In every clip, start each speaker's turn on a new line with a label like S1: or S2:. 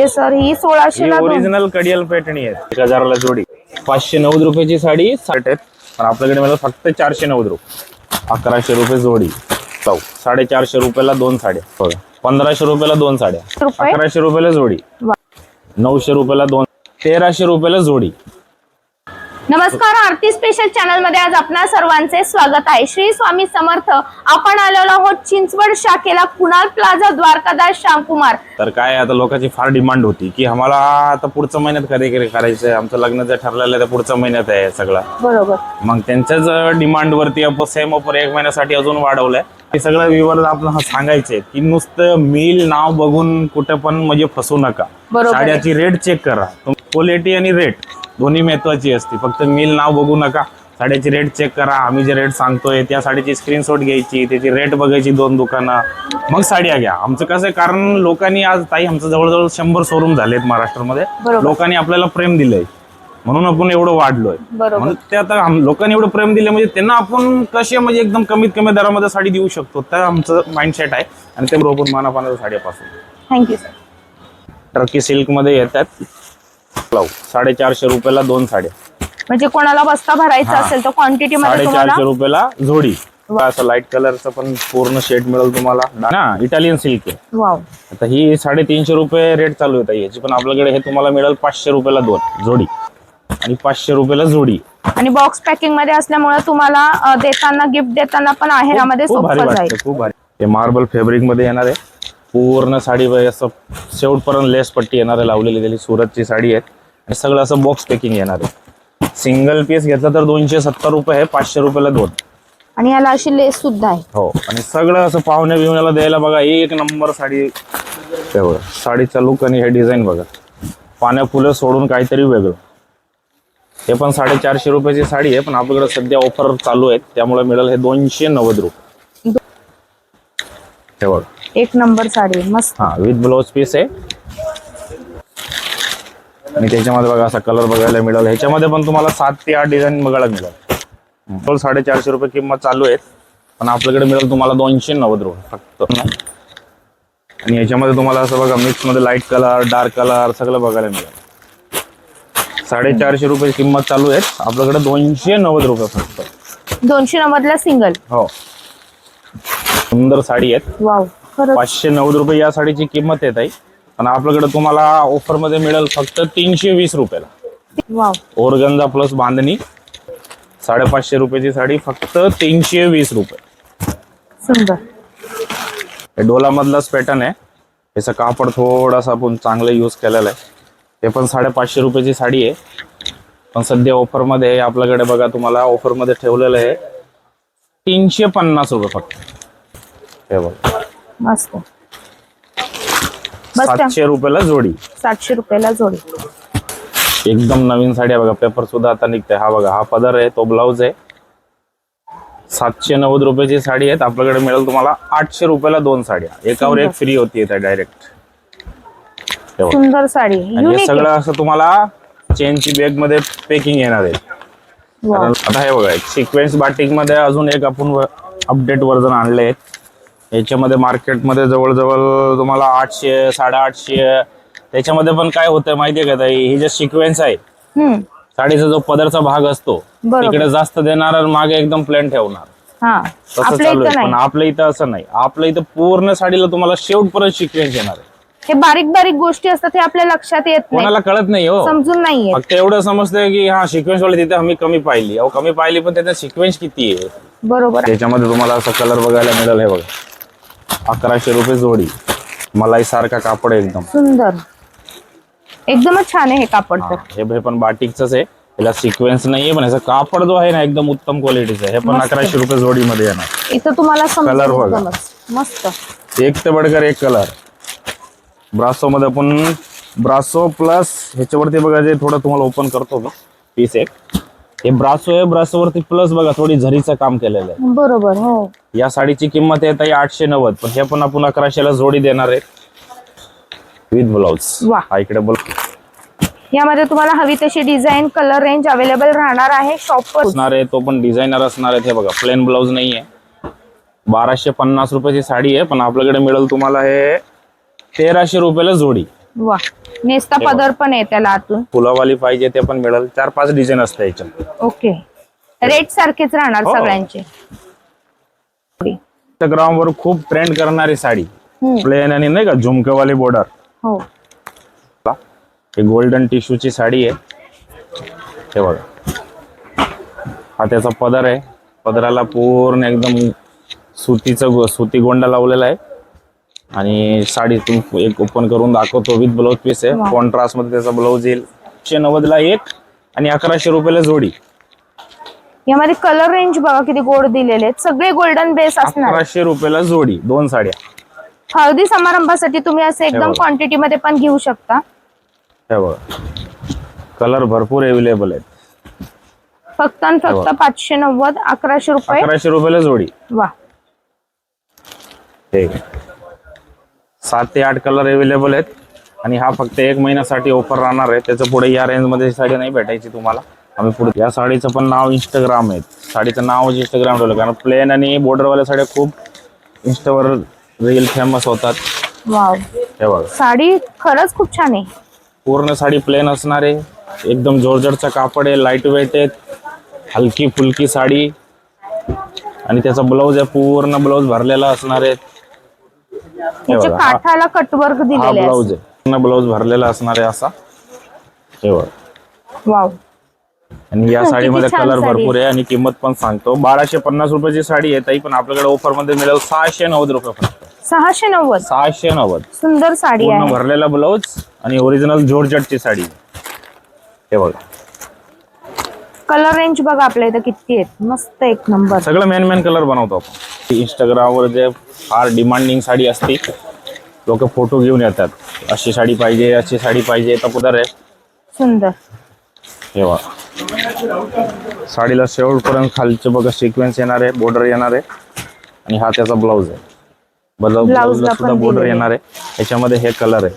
S1: Okay sir, ही 1600 ला
S2: original कडियल Paithani आहे, 1000 ला जोडी. 590 रुपयाची साडी 60 आहेत, पण आपल्याकडे मिळेल फक्त 490 रुपये. 1100 रुपये जोडी. 450 रुपयाला 2 साड्या. 1500 रुपयाला 2 साड्या. 1100 रुपयाला जोडी. 900 रुपयाला 2. 1300 रुपयाला जोडी.
S1: नमस्कार, आरती स्पेशल चॅनल मध्ये आज आपणा सर्वांचे स्वागत आहे. श्री स्वामी समर्थ. आपण आलेलो आहोत चिंचवड शाखेला, कुणाल प्लाझा, द्वारकादास श्यामकुमार.
S2: तर काय आता लोकांची फार डिमांड होती की आम्हाला आता पुढच्या महिन्यात खरेदी करायचंय, आमचं लग्न जे ठरलेलं आहे पुढच्या महिन्यात आहे सगळं.
S1: बरोबर.
S2: मग त्यांच्याच डिमांड वरती सेम ऑफर 1 महिन्यासाठी अजून वाढवलंय. हे सगळं विवर आपल्याला सांगायचंय की नुसतं मिल नाव बघून कुठे पण म्हणजे फसू नका. साड्याची रेट चेक करा. क्वालिटी आणि रेट दोन्ही महत्वाची असते. फक्त मिल नाव बघू नका, साड्याची रेट चेक करा. आम्ही जे रेट सांगतोय त्या साडीची स्क्रीनशॉट घ्यायची, त्याची रेट बघायची 2 दुकानं, मग साड्या घ्या. आमचं कसं आहे, कारण लोकांनी आज ताई आमचं जवळजवळ 100 शोरूम झालेत महाराष्ट्रामध्ये. लोकांनी आपल्याला प्रेम दिलंय म्हणून आपण एवढं वाढलोय. म्हणून ते आता लोकांनी एवढं प्रेम दिले म्हणजे त्यांना आपण कसे म्हणजे एकदम कमीत कमी दरामध्ये साडी देऊ शकतो, तर आमचं माइंडसेट आहे. आणि ते बरोबर मानापानाच्या साड्यापासून.
S1: Thank you sir.
S2: टर्की सिल्क मध्ये येतात. 450 रुपयाला 2 साड्या.
S1: म्हणजे कोणाला बस्ता भरायचा असेल तर क्वांटिटी मध्ये
S2: 450 रुपयाला जोडी. असं लाईट कलरचं पण पूर्ण शेड मिळेल तुम्हाला ना. इटालियन सिल्क आहे.
S1: वाव.
S2: आता ही 350 रुपये रेट चालू आहे याची, पण आपल्याकडे हे तुम्हाला मिळेल 500 रुपयाला 2 जोडी आणि 500 रुपयाला जोडी.
S1: आणि बॉक्स पॅकिंग मध्ये असल्यामुळे तुम्हाला देताना, गिफ्ट देताना पण आहेरामध्ये सोपं जाईल.
S2: खूप भारी. हे मार्बल फॅब्रिक मध्ये येणार आहे. पूर्ण साडी असं शेवटपर्यंत लेस पट्टी येणार आहे लावलेली. त्याची सुरतची साडी आहे आणि सगळं असं बॉक्स पॅकिंग येणार आहे. सिंगल पीस घेतला तर 270 रुपये आहे, 500 रुपयाला 2.
S1: आणि याला अशी लेस सुद्धा आहे.
S2: हो. आणि सगळं असं पाहुण्या बिवण्याला द्यायला बघा, 1 नंबर साडी. तेवढं साडीचा लुक आणि हे डिझाईन बघा, पाण्या फुलं सोडून काहीतरी वेगळं. हे पण 450 रुपयाची साडी आहे, पण आपल्याकडे सध्या ऑफर चालू आहे त्यामुळे मिळेल हे 290 रुपये. तेवढं
S1: 1 नंबर साडी मस्त.
S2: हा, विथ ब्लाउज पीस आहे. आणि त्याच्यामध्ये बघा असा कलर बघायला मिळेल. ह्याच्यामध्ये पण तुम्हाला 7 ते 8 डिझाईन बघायला मिळेल. 450 रुपये किंमत चालू आहे, पण आपल्याकडे मिळेल तुम्हाला 290 रुपये फक्त. आणि याच्यामध्ये तुम्हाला असं बघा मिक्स मध्ये लाईट कलर, डार्क कलर सगळं बघायला मिळेल. 450 रुपये किंमत चालू आहे, आपल्याकडे 290 रुपये फक्त.
S1: 290 ला सिंगल.
S2: हो. सुंदर साडी आहेत.
S1: वाव.
S2: 590 रुपये या साडीची किंमत आहे ताई, पण आपल्याकडे तुम्हाला ऑफर मध्ये मिळेल फक्त 320 रुपयाला.
S1: वाव.
S2: ओरगंजा प्लस बांधणी. 550 रुपयाची साडी फक्त 320 रुपये.
S1: सुंदर.
S2: हे डोला मधलाच पॅटर्न आहे. याचं कापड थोडासा आपण चांगलं यूज केलेलं आहे. हे पण 550 रुपयाची साडी आहे, पण सध्या ऑफर मध्ये आपल्याकडे बघा तुम्हाला ऑफर मध्ये ठेवलेलं आहे 350 रुपये फक्त. हे बघा
S1: मस्त.
S2: 700 रुपयाला जोडी.
S1: 700 रुपयाला जोडी.
S2: एकदम नवीन साडी आहे बघा, पेपर सुद्धा आता निघतंय. हा बघा, हा पदर आहे, तो ब्लाउज आहे. 790 रुपयाची साडी आहे. आपल्याकडे मिळेल तुम्हाला 800 रुपयाला 2 साड्या. एकावर एक फ्री होती डायरेक्ट.
S1: सुंदर साडी.
S2: हे सगळं असं तुम्हाला चेनची बॅग मध्ये पॅकिंग येणार आहे. आता हे बघा, सिक्वेन्स बाटिक मध्ये अजून एक आपण अपडेट वर्जन आणले. याच्यामध्ये मार्केटमध्ये जवळजवळ तुम्हाला 800, 850. त्याच्यामध्ये पण काय होतंय माहितीये का ताई, ही जे सिक्वेन्स आहे साडीचा जो पदरचा भाग असतो तिकडे जास्त देणार आणि मागे एकदम प्लेन ठेवणार. तसं चालू आहे, पण आपल्या इथं असं नाही. आपल्या इथं पूर्ण साडीला तुम्हाला शेवटपर्यंत सिक्वेन्स येणार आहे.
S1: हे बारीक बारीक गोष्टी असतात, हे आपल्या लक्षात येत नाही,
S2: कोणाला कळत नाही. हो, समजून
S1: नाही.
S2: फक्त एवढं समजतंय की हा सिक्वेन्स वाले तिथे आम्ही कमी पाहिली. अहो कमी पाहिली, पण त्याचा सिक्वेन्स किती आहे.
S1: बरोबर.
S2: त्याच्यामध्ये तुम्हाला असं कलर बघायला मिळेल. हे बघा, 1100 रुपये जोडी. मलाई सारखा कापड आहे, एकदम
S1: सुंदर, एकदमच छान आहे हे कापड. तर
S2: हे पण बाटिकच आहे, याला सिक्वेन्स नाहीये, पण याचा कापड जो आहे ना एकदम उत्तम क्वालिटीचा आहे. हे पण 1100 रुपये जोडी मध्ये येणार.
S1: इथं तुम्हाला
S2: कलर बघा,
S1: मस्त.
S2: एक ते बडकर एक कलर. ब्रासो मध्ये आपण ब्रासो प्लस ह्याच्यावरती बघा, जे थोडं तुम्हाला ओपन करतो पीस एक. हे ब्रासो आहे, ब्रासो वरती प्लस बघा थोडी झरीचं काम केलेलं आहे.
S1: बरोबर. हो.
S2: या साडीची किंमत आहे ताई 890, पण हे पण आपण 1100ला जोडी देणार आहे विथ ब्लाउज. हा इकडे
S1: यामध्ये तुम्हाला हवी तशी डिझाईन, कलर रेंज अवेलेबल राहणार आहे. शॉप
S2: असणार आहे, तो पण डिझायनर असणार आहे. हे बघा, प्लेन ब्लाउज नाहीये. 1250 रुपयाची साडी आहे, पण आपल्याकडे मिळेल तुम्हाला हे 1300 रुपयाला जोडी.
S1: वा, नेसता पदर पण आहे त्याला आतून.
S2: फुलावाली पाहिजे ते पण मिळेल. 4-5 डिझाईन असते याच्यात.
S1: ओके, रेट सारखेच राहणार
S2: हो.
S1: सगळ्यांचे.
S2: इंस्टाग्राम वर खूप ट्रेंड करणारी साडी, प्लेन आणि नाही का झुमकेवाली बॉर्डर.
S1: हो,
S2: हे गोल्डन टिश्यूची साडी आहे. हे बघा, हा त्याचा पदर आहे. पदराला पूर्ण एकदम सुती गोंडा लावलेला आहे. आणि साडी तुम्ही एक ओपन करून दाखवतो. विथ ब्लाउज पीस आहे. कॉन्ट्रास्ट मध्ये त्याचा ब्लाउज येईल. 190 ला एक आणि 1100 रुपयाला जोडी.
S1: यामध्ये कलर रेंज बघा किती गोड दिलेले आहेत. सगळे गोल्डन बेस असणार.
S2: 1100 रुपयाला जोडी, 2 साड्या.
S1: हळदी समारंभासाठी तुम्ही असे एकदम क्वांटिटी मध्ये पण घेऊ शकता.
S2: हे बघा, कलर भरपूर अवेलेबल आहेत.
S1: फक्त आणि फक्त 590, 1100 रुपये.
S2: 1100 रुपयाला जोडी.
S1: वा,
S2: ठीक आहे. 7 ते 8 कलर अवेलेबल आहेत. आणि हा फक्त 1 महिन्यासाठी ऑफर राहणार आहे. त्याच्या पुढे या रेंज मध्ये साडी नाही भेटायची तुम्हाला. आम्ही पुढे या साडीचं पण नाव इंस्टाग्राम आहे. साडीचं नाव इंस्टाग्राम ठेवलं कारण प्लेन आणि बॉर्डरवाल्या साड्या खूप इंस्टावर रील फेमस होतात.
S1: वाव,
S2: हे बघा,
S1: साडी खरंच खूप छान आहे.
S2: पूर्ण साडी प्लेन असणार आहे. एकदम जोरजटचा कापड आहे. लाईट वेट आहे. हलकी फुलकी साडी. आणि त्याचा ब्लाऊज आहे. पूर्ण ब्लाऊज भरलेला असणार आहे.
S1: याच्या काठाला कटवर्क
S2: हा
S1: दिलेले आहे.
S2: ब्लाऊज आहे. पूर्ण ब्लाऊज भरलेला असणार आहे असा. हे बघा,
S1: वाव,
S2: आणि या
S1: किती
S2: साडीमध्ये
S1: छान
S2: कलर
S1: साडी
S2: भरपूर आहे. आणि किंमत पण सांगतो. 1250 रुपयाची साडी आहे ताई, पण आपल्याकडे ऑफर मध्ये मिळेल 690 रुपये फक्त.
S1: 690.
S2: 690.
S1: सुंदर साडी
S2: पूर्ण
S1: आहे.
S2: भरलेला ब्लाऊज आणि ओरिजिनल जॉर्जेटची साडी. हे बघा,
S1: कलर रेंज बघा आपल्या इथं किती आहेत. मस्त, एक नंबर.
S2: सगळं मेन कलर बनवतो आपण. इंस्टाग्रामवर जे फार डिमांडिंग साडी असते, लोक फोटो घेऊन येतात. अशी साडी पाहिजे, अशी साडी पाहिजे. तर पुढे
S1: सुंदर.
S2: हे बघा, साडीला शेवटपर्यंत खालचे बघा सिक्वेन्स येणार आहे. बॉर्डर येणार आहे. आणि हा त्याचा ब्लाऊज आहे. ब्लाऊजला सुद्धा बॉर्डर येणार आहे. याच्यामध्ये हे कलर आहे.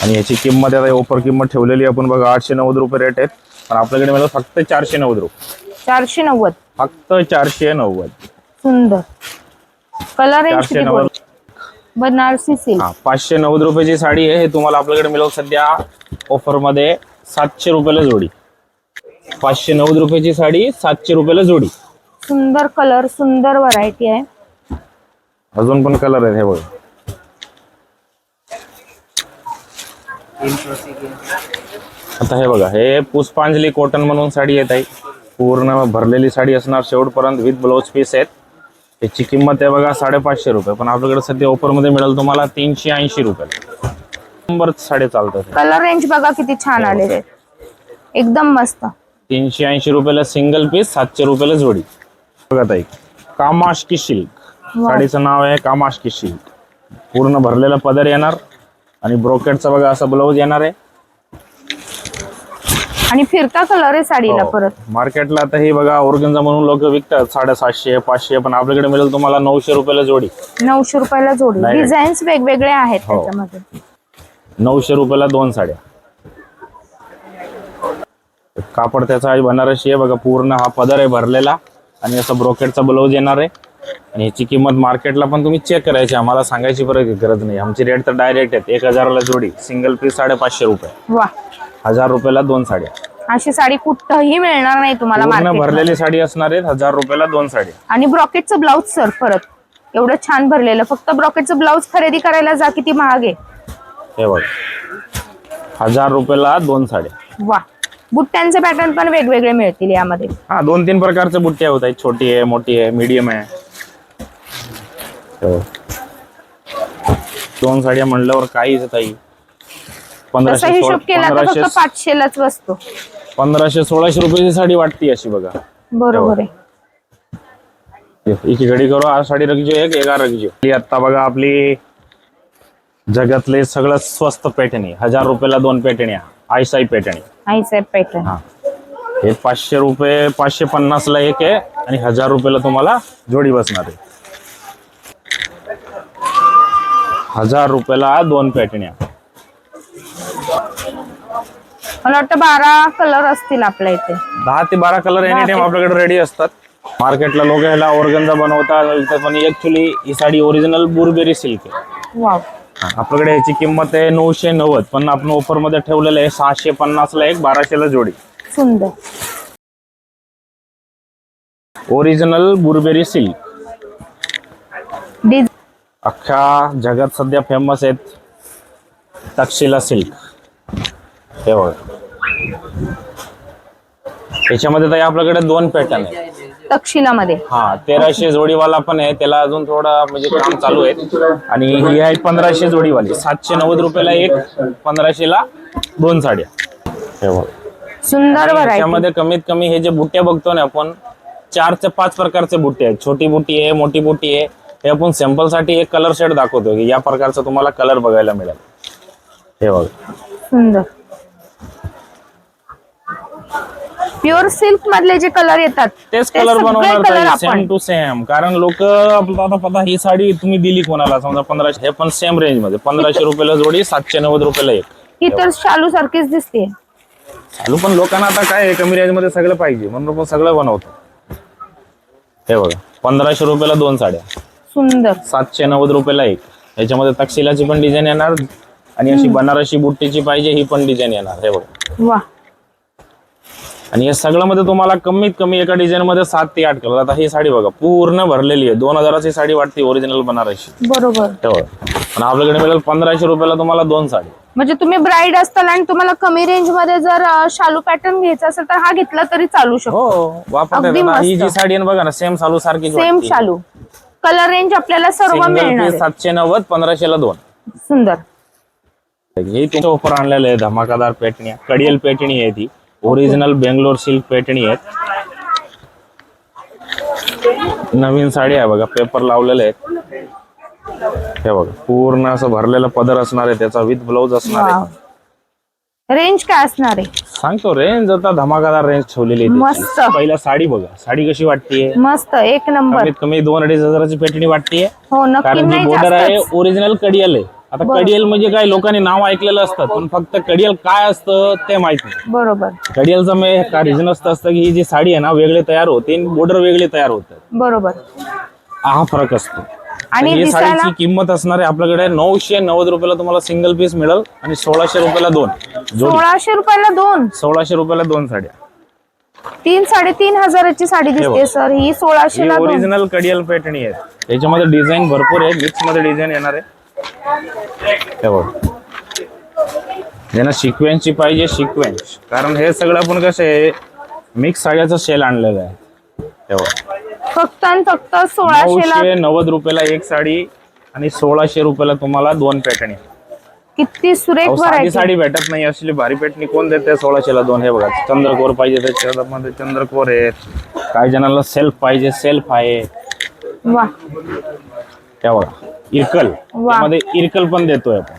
S2: आणि याची किंमत आता ऑफर किंमत ठेवलेली आपण बघा 890 रुपये रेट आहेत. पण आपल्याकडे मला फक्त 490 रुपये.
S1: 490.
S2: फक्त 490.
S1: सुंदर कलर रेंज.
S2: 490.
S1: बनारसी सिल्क.
S2: हा, 590 रुपयाची साडी आहे. हे तुम्हाला आपल्याकडे मिळेल सध्या ऑफर मध्ये 700 रुपयाला जोडी. 590 रुपयाची साडी 700 रुपयाला जोडी.
S1: सुंदर कलर, सुंदर व्हरायटी आहे.
S2: अजून पण कलर आहेत. हे बघा, आता हे बघा, हे पुष्पांजली कॉटन म्हणून साडी येत आहे. पूर्ण भरलेली साडी असणार शेवटपर्यंत विथ ब्लाउज पीस आहेत. याची किंमत आहे बघा 550 रुपये. पण आपल्याकडे सध्या ऑफर मध्ये मिळेल तुम्हाला 380 रुपये. नंबर साडे चालतात.
S1: कलर रेंज बघा किती छान आलेले आहेत. एकदम मस्त.
S2: 380 रुपयाला सिंगल पीस, 700 रुपयाला जोडी. बघा ताई, कामाशकी सिल्क साडीचं नाव आहे. कामाशकी सिल्क. पूर्ण भरलेला पदर येणार आणि ब्रोकेटचा बघा असा ब्लाऊज येणार आहे.
S1: आणि फिरता कलर आहे साडीला परत.
S2: मार्केटला आता हे बघा ऑर्गन्झा म्हणून लोक विकतात 750, 500. पण आपल्याकडे मिळेल तुम्हाला 900 रुपयाला जोडी.
S1: 900 रुपयाला जोडी.
S2: Direct.
S1: डिझाईन्स वेगवेगळे आहेत
S2: हो.
S1: त्याच्यामध्ये.
S2: 900 रुपयाला 2 साड्या. कापड त्याचा आहे बनारसी आहे बघा. पूर्ण हा पदर आहे भरलेला आणि असं ब्रोकेटचा ब्लाऊज येणार आहे. आणि ह्याची किंमत मार्केटला पण तुम्ही चेक करायची, आम्हाला सांगायची गरज नाही. आमची रेट तर डायरेक्ट आहेत. 1000ला जोडी. सिंगल पीस 550 रुपये.
S1: वा,
S2: 1000 रुपयाला 2 साड्या.
S1: अशी साडी कुठंही मिळणार नाही तुम्हाला
S2: पूर्ण
S1: मार्केटमध्ये.
S2: भरलेली साडी असणार आहे. 1000 रुपयाला 2 साड्या.
S1: आणि ब्रॉकेटचं ब्लाऊज सर परत एवढं छान भरलेलं. फक्त ब्रॉकेटचं ब्लाऊज खरेदी करायला जा, किती महाग आहे.
S2: हे बघ, 1000 रुपयाला 2 साड्या.
S1: वा, बुट्ट्यांचे पॅटर्न पण वेगवेगळे मिळतील यामध्ये.
S2: हा, 2-3 प्रकारचे बुट्ट्या होत आहेत. छोटी आहे, मोठी आहे, मीडियम आहे. 2 साड्या म्हणल्यावर काहीच ताई.
S1: तसा हिशोब केला तर फक्त 500लाच बसतो.
S2: 1500-1600 रुपयाची साडी वाटते अशी बघा.
S1: बरोबर आहे.
S2: एक घडी करो, आ साडी रखजो, एक 11 रखजो. आता बघा आपली जगातले सगळ्यात स्वस्त पैठणी. 1000 रुपयाला 2 पैठण्या. आयसाई पैठणी.
S1: आईसाहेब पॅटर्न.
S2: हा, हे 500 रुपये, 550ला एक आहे आणि 1000 रुपयाला तुम्हाला जोडी बसणार आहे. 1000 रुपयाला 2 पैठण्या.
S1: मला वाटतं 12 कलर असतील आपल्या इथे.
S2: 10 ते 12 कलर एनी टाइम आपल्याकडे रेडी असतात. मार्केटला लोक ह्याला ऑर्गन्झा बनवतात, पण ऍक्च्युली ही साडी ओरिजिनल बुरबेरी सिल्क आहे.
S1: वाव,
S2: आपल्याकडे ह्याची किंमत आहे 990, पण आपण ऑफर मध्ये ठेवलेलं आहे 650 ला एक, 1200 ला जोडी.
S1: सुंदर.
S2: ओरिजिनल बुरबेरी सिल्क, अख्ख्या जगात सध्या फेमस आहेत तक्षशिला सिल्क. हे बघा, याच्यामध्ये ताई आपल्याकडे 2 पॅटर्न आहे
S1: तक्षशिलामध्ये.
S2: हा, 1300 जोडीवाला पण आहे, त्याला अजून थोडा म्हणजे काम चालू आहे. आणि ही आहे 1500 जोडीवाली, 790 रुपयाला एक, 1500 ला 2 साड्या. हे बघा,
S1: सुंदर व्हरायटी.
S2: त्याच्यामध्ये कमीत कमी हे जे बुट्टे बघतो ना आपण, 4 ते 5 प्रकारचे बुट्टे आहेत. छोटी बुट्टी आहे, मोठी बुट्टी आहे. हे आपण सॅम्पल साठी एक कलर शेड दाखवतो की या प्रकारचा तुम्हाला कलर बघायला मिळेल. हे बघा,
S1: सुंदर. प्युअर सिल्क मधले जे कलर येतात
S2: तेच कलर बनवणार सेम टू सेम. कारण लोक आता पता ही साडी तुम्ही दिली कोणाला समजा 1500, हे पण सेम रेंज मध्ये 1500 रुपयाला जोडी, 790 रुपयाला एक.
S1: ही तर शालू सारखीच दिसते.
S2: चालू पण लोकांना आता काय आहे, कमी रेंज मध्ये सगळं पाहिजे म्हणून आपण सगळं बनवतो. हे बघा, 1500 रुपयाला 2 साड्या,
S1: सुंदर.
S2: 790 रुपयाला एक. याच्यामध्ये तक्षशिलाची पण डिझाईन येणार आणि अशी बनारसी बुट्टीची पाहिजे ही पण डिझाईन येणार. हे बघा,
S1: वा.
S2: आणि या सगळं मध्ये तुम्हाला कमीत कमी एका डिझाईन मध्ये 7 ते 8 कलर. आता ही साडी बघा पूर्ण भरलेली आहे, 2000ची साडी वाटते ओरिजिनल बनारसी.
S1: बरोबर.
S2: आणि आपल्याकडे मिळेल 1500 रुपयाला तुम्हाला 2 साडी.
S1: म्हणजे तुम्ही ब्राईड असताल आणि तुम्हाला कमी रेंज मध्ये जर शालू पॅटर्न घ्यायचा असेल तर हा घेतला तरी चालू शकतो.
S2: हो, वापरता. ही जी साडी आहे बघा ना, सेम शालू सारखी,
S1: सेम शालू. कलर रेंज आपल्याला सर्व मिळणार.
S2: 790, 1500 ला 2.
S1: सुंदर.
S2: हे तुमच्या ऑफर आणलेलं आहे धमाकादार पेटणी, कडियल पेटणी आहे ती. ओरिजिनल बेंगलोर सिल्क पेटणी आहेत. नवीन साडी आहे बघा, पेपर लावलेले आहेत. हे बघा, पूर्ण असं भरलेला पदर असणार आहे, त्याचा विथ ब्लाउज असणार आहे.
S1: रेंज काय असणार आहे
S2: सांगतो. रेंज आता धमाकादार रेंज ठेवलेली आहे.
S1: मस्त.
S2: पहिला साडी बघा, साडी कशी वाटतेय,
S1: मस्त, एक नंबर.
S2: कमीत कमी 2-2.5 हजाराची पेटणी वाटतेय.
S1: हो, नक्की.
S2: कारण जी बॉर्डर आहे ओरिजिनल कडियल आहे. आता कडियल म्हणजे काय, लोकांनी नाव ऐकलेलं असतं पण फक्त कडियल काय असतं ते माहित नाही.
S1: बरोबर.
S2: कडियलचं का रिझन असतं की ही जी साडी आहे ना वेगळे तयार होते, बॉर्डर वेगळे तयार होतात.
S1: बरोबर.
S2: हा फरक असतो.
S1: आणि
S2: ही साडीची किंमत असणार आहे आपल्याकडे 990 रुपयाला तुम्हाला सिंगल पीस मिळेल आणि 1600 रुपयाला 2 जोडी.
S1: 1600 रुपयाला 2,
S2: 1600 रुपयाला 2 साड्या.
S1: 3-3.5 हजाराची साडी दिसते सर. ही 1600 ला 2.
S2: ओरिजिनल कडियल पेटणी आहे. त्याच्यामध्ये डिझाईन भरपूर आहे, मिक्स मध्ये डिझाईन येणार आहे. ज्यांना सिक्वेन्सची पाहिजे सिक्वेन्स, कारण हे सगळं आपण कसं आहे मिक्स साड्याचं सेल आणलेलं आहे.
S1: फक्त आणि फक्त 1690
S2: रुपयाला एक साडी आणि 1600 रुपयाला तुम्हाला 2 पेटणी.
S1: किती सुरेख
S2: साधी साडी भेटत नाही, असली भारी पेटणी कोण देते 1600 ला 2. हे बघा, चंद्रकोर पाहिजे त्याच्यामध्ये चंद्रकोर आहेत. काही जणांना सेल्फ पाहिजे, सेल्फ आहे.
S1: वा.
S2: त्या बघा, इरकल मध्ये इरकल पण देतोय आपण.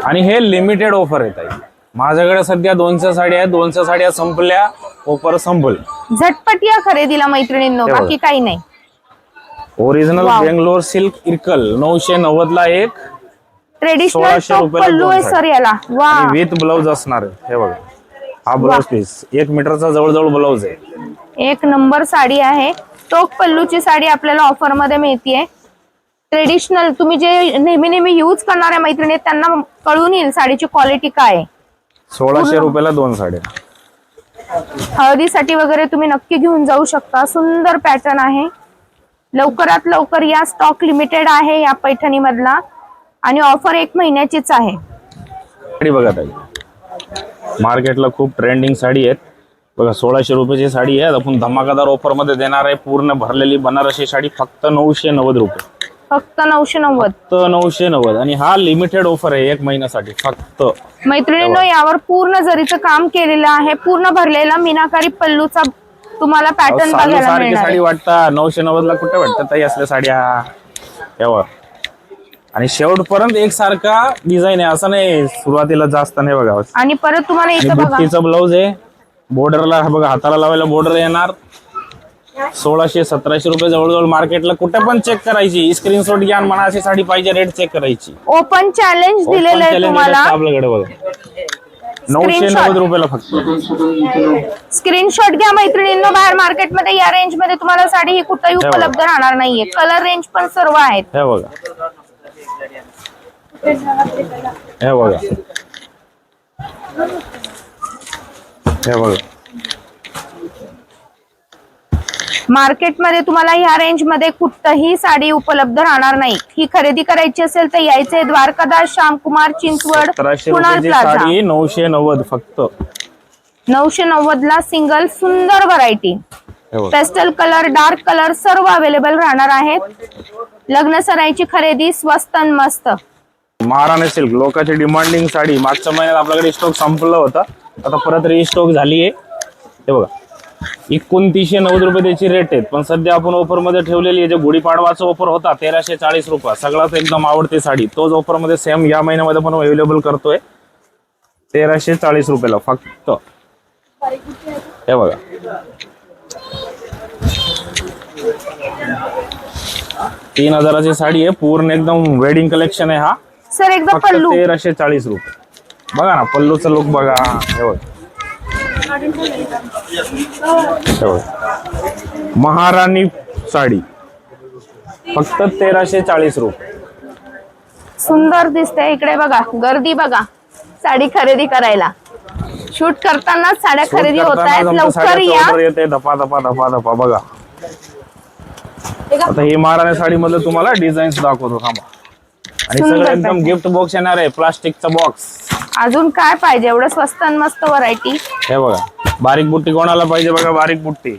S2: आणि हे लिमिटेड ऑफर येत आहे. माझ्याकडे सध्या 200 साड्या आहेत. 200 साड्या संपल्या, ऑफर संपल.
S1: झटपट या खरेदीला मैत्रिणींनो, बाकी काही नाही.
S2: ओरिजिनल बेंगलोर सिल्क इरकल 990 ला एक,
S1: ट्रेडिशनल
S2: 1600 रुपयाला
S1: पल्लू आहे सर याला. वा.
S2: विथ ब्लाउज असणार आहे. हे बघा, हा ब्लाउज पीस 1 मीटरचा जवळजवळ ब्लाउज आहे.
S1: एक नंबर साडी आहे. टोक पल्लूची साडी आपल्याला ऑफर मध्ये मिळतीये. ट्रेडिशनल तुम्ही जे नेहमी यूज करणाऱ्या मैत्रिणी त्यांना कळून येईल साडीची क्वालिटी काय आहे.
S2: 1600 रुपयाला 2 साड्या.
S1: हळदीसाठी वगैरे तुम्ही नक्की घेऊन जाऊ शकता. सुंदर पॅटर्न आहे. लवकरात लवकर या, स्टॉक लिमिटेड आहे या पैठणी मधला आणि ऑफर 1 महिन्याचीच आहे.
S2: साडी बघा ताई, मार्केटला खूप ट्रेंडिंग साडी आहेत बघा. 1600 रुपयाची साडी आहे, आपण धमाकादार ऑफर मध्ये देणार आहे. पूर्ण भरलेली बनारसी साडी फक्त 990 रुपये.
S1: फक्त 990.
S2: फक्त 990. आणि हा लिमिटेड ऑफर आहे 1 महिन्यासाठी फक्त.
S1: मैत्रिणींनो, यावर पूर्ण जरीचं काम केलेलं आहे. पूर्ण भरलेला मीनाकारी पल्लूचा तुम्हाला पॅटर्न बघायला मिळणार.
S2: साडी वाटतं 990 ला कुठे भेटतात ताई असल्या साड्या. यावर आणि शेवटपर्यंत एकसारखा डिझाईन आहे, असं नाही सुरुवातीला जास्त नाही बघा.
S1: आणि परत तुम्हाला इथं बघा,
S2: बुट्टीचा ब्लाउज आहे. बॉर्डरला बघा, हाताला लावायला बॉर्डर येणार. 1600-1700 रुपये जवळजवळ मार्केटला कुठे पण चेक करायची. स्क्रीनशॉट घ्या, म्हणा अशी साडी पाहिजे, रेट चेक करायची.
S1: ओपन चॅलेंज दिलेलं आहे तुम्हाला
S2: आपल्याकडे बघा. 990 रुपयाला फक्त.
S1: स्क्रीनशॉट घ्या मैत्रिणींनो. बाहेर मार्केटमध्ये या रेंज मध्ये तुम्हाला साडी ही कुठेही उपलब्ध राहणार नाहीये. कलर रेंज पण सर्व आहेत.
S2: हे बघा, हे बघा, हे बघा.
S1: मार्केटमध्ये तुम्हाला ह्या रेंज मध्ये कुठही साडी उपलब्ध राहणार नाही. ही खरेदी करायची असेल तर यायचे द्वारकादास श्यामकुमार चिंचवड
S2: 1700
S1: कुणाल
S2: रुपयाची
S1: प्लाझा.
S2: साडी 990 फक्त.
S1: 990 ला सिंगल सुंदर व्हरायटी.
S2: हे बघा.
S1: पेस्टल कलर, डार्क कलर सर्व अवेलेबल राहणार आहेत. लग्न सराईची खरेदी स्वस्त आणि मस्त.
S2: महाराणी सिल्क लोकांची डिमांडिंग साडी. मागच्या महिन्यात आपल्याकडे स्टॉक संपला होता, आता परत रिस्टॉक झाली आहे. हे बघा, 2990 रुपये त्याची रेट आहेत, पण सध्या आपण ऑफर मध्ये ठेवलेली आहे. जे गुढीपाडवाचा ऑफर होता 1340 रुपये, सगळ्यात एकदम आवडती साडी, तोच ऑफर मध्ये सेम या महिन्यामध्ये पण अवेलेबल करतोय 1340 रुपयाला फक्त. हे बघा, तीन हजाराची साडी आहे, पूर्ण एकदम वेडिंग कलेक्शन आहे. हा
S1: सर एकदा
S2: फक्त
S1: पल्लू
S2: 1340 रुपये. बघा ना पल्लूचा लुक बघा. हे बघा, महाराणी साडी फक्त 1340 रुपये.
S1: सुंदर दिसते. इकडे बघा, गर्दी बघा साडी खरेदी करायला. शूट करताना साड्या खरेदी होत आहेत. लवकर या.
S2: येते धपा धपा धपा धपा. बघा आता ही महाराणी साडी मधलं तुम्हाला डिझाईन्स दाखवतो थांबा. आणि
S1: सुंदर
S2: सगळं एकदम
S1: pattern.
S2: गिफ्ट बॉक्स येणार आहे, प्लास्टिकचा बॉक्स.
S1: अजून काय पाहिजे, एवढं स्वस्त आणि मस्त व्हरायटी.
S2: हे बघा, बारीक बुट्टी कोणाला पाहिजे बघा, बारीक बुट्टी.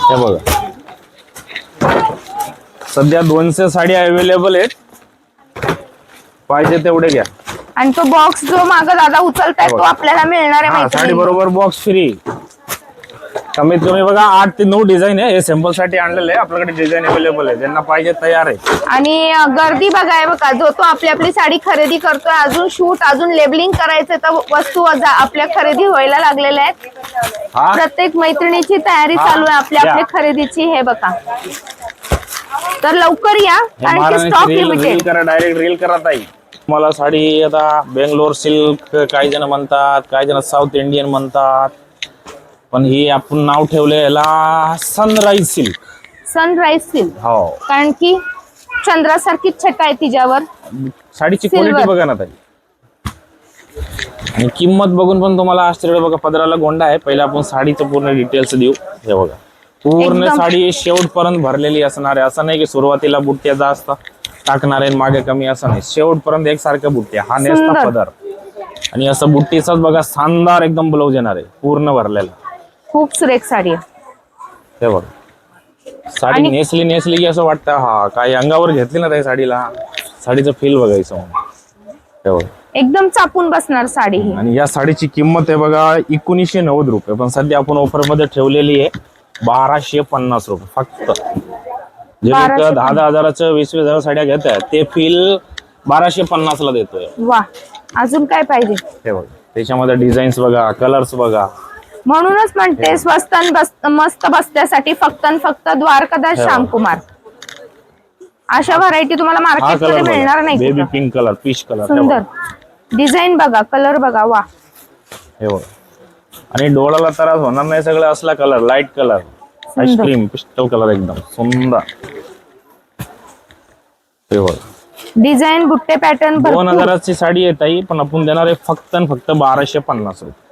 S2: हे बघा, सध्या 200 साड्या अवेलेबल आहेत, पाहिजे तेवढे घ्या.
S1: आणि तो बॉक्स जो माग दादा उचलताय तो आपल्याला मिळणार आहे
S2: हा,
S1: माहिती
S2: साडी
S1: आहे.
S2: बरोबर बॉक्स फ्री. कमीत कमी बघा 8 ते 9 डिझाईन आहे. हे सॅम्पल साठी आणलेलं आहे, आपल्याकडे डिझाईन अवेलेबल आहे, ज्यांना पाहिजे तयार आहे.
S1: आणि गर्दी बघाय बघा, जो तो आपली आपली साडी खरेदी करतोय. अजून शूट, अजून लेबलिंग करायचं, तर वस्तू आपल्या खरेदी व्हायला लागलेल्या आहेत.
S2: हा,
S1: प्रत्येक मैत्रिणीची तयारी चालू आहे आपल्या आपल्या खरेदीची. हे बघा, तर लवकर या कारण की स्टॉक
S2: रील
S1: लिमिटेड.
S2: करा, डायरेक्ट रील करा ताई. मला साडी आता बेंगलोर सिल्क काही जण म्हणतात, काही जण साऊथ इंडियन म्हणतात, पण ही आपण नाव ठेवले याला सनराईज सिल्क.
S1: सनराईज सिल्क,
S2: हो,
S1: कारण की चंद्रासारखी छटा आहे तिच्यावर.
S2: साडीची
S1: Silver.
S2: क्वालिटी बघा ना ताई, आणि किंमत बघून पण तुम्हाला आश्चर्य. बघा, पदराला गोंडा आहे. पहिला आपण साडीचं पूर्ण डिटेल्स देऊ. हे बघा, पूर्ण
S1: एकदम.
S2: साडी शेवटपर्यंत भरलेली असणार आहे. असं नाही की सुरुवातीला बुट्ट्या जास्त टाकणार आहे मागे कमी, असं नाही. शेवटपर्यंत एकसारख्या बुट्ट्या. हा नेसता
S1: सुंदर.
S2: पदर, आणि असं बुट्टीचाच बघा शानदार एकदम ब्लाऊज येणार आहे, पूर्ण भरलेला.
S1: खूप सुरेख साडी आहे.
S2: हे बघा, साडी नेसली की असं वाटतं हा काय अंगावर घेतली ना त्या साडीला, साडीचं फील बघायचं म्हणून. हे बघा,
S1: एकदम चापून बसणार साडी ही.
S2: आणि या साडीची किंमत आहे बघा 1990 रुपये, पण सध्या आपण ऑफर मध्ये ठेवलेली आहे 1250 रुपये फक्त. जे लोक 10-10 हजाराचं 20-20 हजार साड्या घेत आहेत ते फील 1250 ला देतोय.
S1: वा, अजून काय पाहिजे.
S2: हे बघा, त्याच्यामध्ये डिझाईन्स बघा, कलर्स बघा.
S1: म्हणूनच म्हणते स्वस्त आणि मस्त बसण्यासाठी फक्त आणि फक्त द्वारकादास श्यामकुमार. अशा व्हरायटी तुम्हाला
S2: हा
S1: मार्केट मध्ये
S2: कलर
S1: मिळणार नाही
S2: बेबी
S1: कुठं.
S2: Pink colour, peach colour.
S1: सुंदर डिझाईन बघा, कलर बघा. वा,
S2: हे बघा, आणि डोळ्याला त्रास होणार नाही. सगळं असला colour, light colour, ice cream pistol colour, एकदम सुंदर. हे बघा,
S1: डिझाईन बुट्टे पॅटर्न
S2: 2000ची साडी आहे ताई, पण आपण देणार आहे फक्त आणि फक्त 1250 रुपये.